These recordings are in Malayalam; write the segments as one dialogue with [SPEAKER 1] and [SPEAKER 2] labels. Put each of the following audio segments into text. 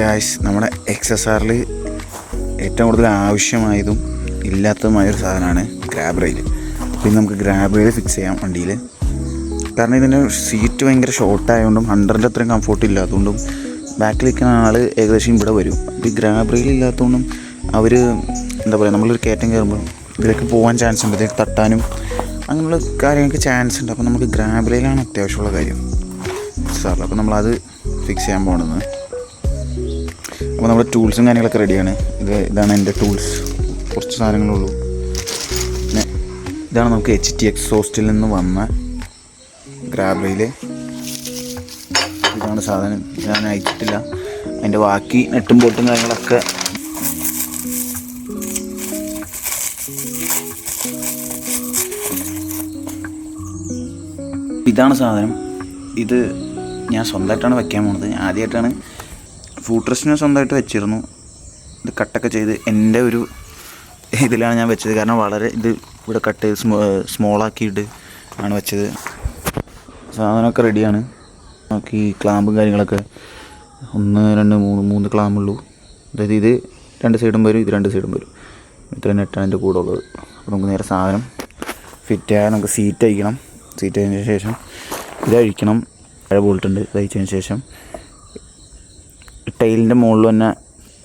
[SPEAKER 1] ഗായ്സ്, നമ്മുടെ XSR ഏറ്റവും കൂടുതൽ ആവശ്യമായതും ഇല്ലാത്തതുമായൊരു സാധനമാണ് ഗ്രാബ് റെയിൽ. പിന്നെ നമുക്ക് ഗ്രാബ് റെയിൽ ഫിക്സ് ചെയ്യാം വണ്ടിയിൽ. കാരണം ഇതിൻ്റെ സീറ്റ് ഭയങ്കര ഷോർട്ടായതുകൊണ്ടും ഹണ്ടറിൻ്റെ അത്രയും കംഫോർട്ട് ഇല്ലാത്തതുകൊണ്ടും ബാക്കിൽ നിൽക്കുന്ന ആൾ ഏകദേശം ഇവിടെ വരും. ഈ ഗ്രാബ് റെയിൽ ഇല്ലാത്തതുകൊണ്ടും അവർ എന്താ പറയുക, നമ്മളൊരു കയറ്റം കയറുമ്പോൾ ഇതിലേക്ക് പോകാൻ ചാൻസ് ഉണ്ട്, ഇതിലേക്ക് തട്ടാനും അങ്ങനെയുള്ള കാര്യങ്ങൾക്ക് ചാൻസ് ഉണ്ട്. അപ്പോൾ നമുക്ക് ഗ്രാബ് റെയിലാണ് അത്യാവശ്യമുള്ള കാര്യം സാറിൽ. അപ്പോൾ നമ്മളത് ഫിക്സ് ചെയ്യാൻ പോകുന്നത്. അപ്പോൾ നമ്മുടെ ടൂൾസും കാര്യങ്ങളൊക്കെ റെഡിയാണ്. ഇതാണ് എൻ്റെ ടൂൾസ്, കുറച്ച് സാധനങ്ങളുള്ളൂ. പിന്നെ ഇതാണ് നമുക്ക് HT എക്സോസ്റ്റിൽ നിന്ന് വന്ന ഗ്രാബ് റെയിൽ. ഇതാണ് സാധനം, ഞാൻ അയച്ചിട്ടില്ല. അതിൻ്റെ ബാക്കി നെട്ടും ബോട്ടും കാര്യങ്ങളൊക്കെ ഇതാണ് സാധനം. ഇത് ഞാൻ സ്വന്തമായിട്ടാണ് വയ്ക്കാൻ പോകുന്നത്. ഞാൻ ആദ്യമായിട്ടാണ് ഫൂട്രസ്റ്റിനെ സ്വന്തമായിട്ട് വെച്ചിരുന്നു. ഇത് കട്ടൊക്കെ ചെയ്ത് എൻ്റെ ഒരു ഇതിലാണ് ഞാൻ വെച്ചത്. കാരണം വളരെ ഇത് ഇവിടെ കട്ട് ചെയ്ത് സ്മോളാക്കിയിട്ട് ആണ് വെച്ചത്. സാധനമൊക്കെ റെഡിയാണ്. നമുക്ക് ഈ ക്ലാമ്പും കാര്യങ്ങളൊക്കെ 1 2 3 ക്ലാമ്പുള്ളൂ. അതായത് ഇത് 2 സൈഡും വരും, ഇത് 2 സൈഡും വരും. ഇത്ര നെറ്റാണ് എൻ്റെ കൂടെ ഉള്ളത്. അപ്പോൾ നമുക്ക് നേരെ സാധനം ഫിറ്റ് ചെയ്യാൻ നമുക്ക് സീറ്റ് അഴിക്കണം. സീറ്റ് അഴിച്ചതിന് ശേഷം ഇത് അഴിക്കണം. ബോൾട്ടുണ്ട്. ഇത് അഴിച്ചതിന് ശേഷം ടൈലിൻ്റെ മുകളിൽ തന്നെ,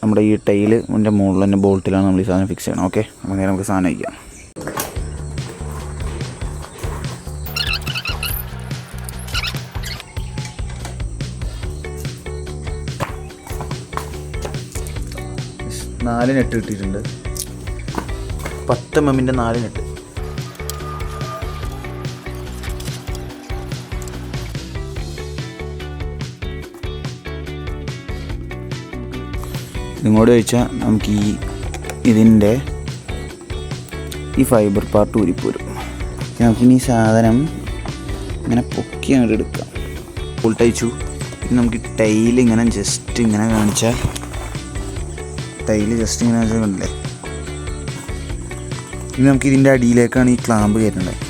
[SPEAKER 1] നമ്മുടെ ഈ ടൈലിൻ്റെ മുകളിൽ തന്നെ ബോൾട്ടിലാണ് നമ്മൾ ഈ സാധനം ഫിക്സ് ചെയ്യണം. ഓക്കെ, അപ്പോൾ നേരെ നമുക്ക് സാധനം അഴിക്കാം. നാല് നെറ്റ് കിട്ടിയിട്ടുണ്ട്. 10 mm 4 നെറ്റ്. ഇങ്ങോട്ട് വെച്ചാൽ നമുക്ക് ഇതിൻ്റെ ഈ ഫൈബർ പാർട്ട് ഊരിപ്പോരും. നമുക്കിനി ഈ സാധനം ഇങ്ങനെ പൊക്കി അങ്ങോട്ട് എടുക്കാം. ബോൾട്ട് അയച്ചു. ഇനി നമുക്ക് ടൈൽ ഇങ്ങനെ ജസ്റ്റ് ഇങ്ങനെ കാണിച്ചാൽ, ടൈൽ ജസ്റ്റ് ഇങ്ങനെ കാണിച്ചാൽ കണ്ടില്ലേ. ഇനി നമുക്ക് ഇതിൻ്റെ അടിയിലേക്കാണ് ഈ ക്ലാമ്പ് കയറ്റേണ്ടത്.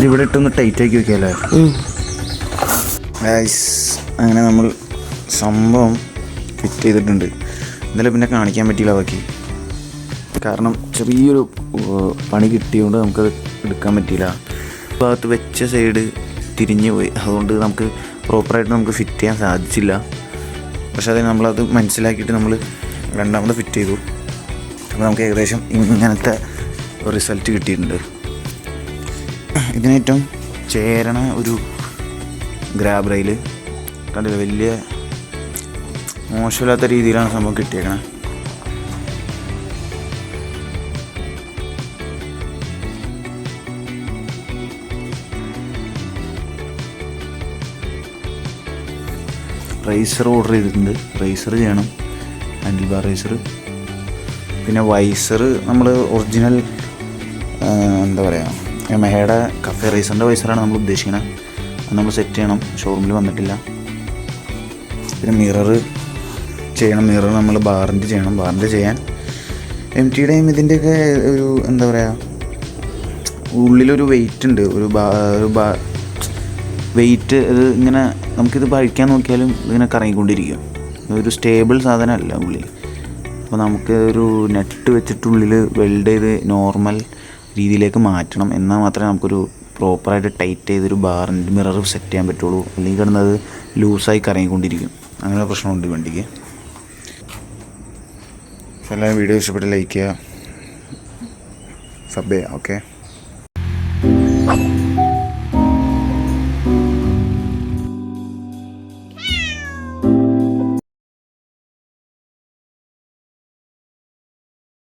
[SPEAKER 1] ഇവിടെ ഇട്ടൊന്ന് ടൈറ്റ് ആക്കി വെക്കാമല്ലേ. അങ്ങനെ നമ്മൾ സംഭവം ഫിറ്റ് ചെയ്തിട്ടുണ്ട്. ഇന്നലെ പിന്നെ കാണിക്കാൻ പറ്റിയില്ല ബാക്കി, കാരണം ചെറിയൊരു പണി കിട്ടിയതുകൊണ്ട് നമുക്കത് എടുക്കാൻ പറ്റിയില്ല. ഭാഗത്ത് വെച്ച സൈഡ് തിരിഞ്ഞു പോയി, അതുകൊണ്ട് നമുക്ക് പ്രോപ്പറായിട്ട് നമുക്ക് ഫിറ്റ് ചെയ്യാൻ സാധിച്ചില്ല. പക്ഷേ അത് നമ്മളത് മനസ്സിലാക്കിയിട്ട് നമ്മൾ രണ്ടാമത് ഫിറ്റ് ചെയ്തു. അപ്പോൾ നമുക്ക് ഏകദേശം ഇങ്ങനത്തെ റിസൾട്ട് കിട്ടിയിട്ടുണ്ട്. ഇതിനേറ്റവും ചേരണ ഒരു ഗ്രാബ് റെയിൽ കണ്ടില്ല, വലിയ മോശമില്ലാത്ത രീതിയിലാണ് സംഭവം കിട്ടിയേക്കണത്. റൈസർ ഓർഡർ ചെയ്തിട്ടുണ്ട്. റൈസർ ചെയ്യണം, ഹാൻഡിൽ ബാർ റൈസർ. പിന്നെ വൈസർ നമ്മൾ ഒറിജിനൽ എന്താ പറയുക, മെഹയുടെ കഫേ റൈസറിൻ്റെ വൈസറാണ് നമ്മൾ ഉദ്ദേശിക്കുന്നത്. അത് നമ്മൾ സെറ്റ് ചെയ്യണം, ഷോറൂമിൽ വന്നിട്ടില്ല. പിന്നെ മിറർ ചെയ്യണം. മിറർ നമ്മൾ ബാറിൻ്റെ ചെയ്യണം. ബാറിൻ്റെ ചെയ്യാൻ MTയുടെയും ഇതിൻ്റെയൊക്കെ ഒരു എന്താ പറയുക, ഉള്ളിലൊരു വെയിറ്റ് ഉണ്ട്, ഒരു വെയിറ്റ്. ഇത് ഇങ്ങനെ നമുക്കിത് പഴിക്കാൻ നോക്കിയാലും ഇതിങ്ങനെ കറങ്ങിക്കൊണ്ടിരിക്കും. ഒരു സ്റ്റേബിൾ സാധനമല്ല ഉള്ളിൽ. അപ്പോൾ നമുക്ക് ഒരു നെറ്റ് വെച്ചിട്ടുള്ളിൽ വെൽഡ് ചെയ്ത് നോർമൽ രീതിയിലേക്ക് മാറ്റണം. എന്നാൽ മാത്രമേ നമുക്കൊരു പ്രോപ്പറായിട്ട് ടൈറ്റ് ചെയ്തൊരു ബാറിൻ്റെ മിറർ സെറ്റ് ചെയ്യാൻ പറ്റുള്ളൂ. അല്ലെങ്കിൽ കിടന്നത് ലൂസായി കറങ്ങിക്കൊണ്ടിരിക്കും. അങ്ങനെ പ്രശ്നമുണ്ട് വണ്ടിക്ക്. എല്ലാവരും വീഡിയോ ഇഷ്ടപ്പെട്ട് ലൈക്ക് ചെയ്യുക, സബ് ചെയ്യുക. ഓക്കെ.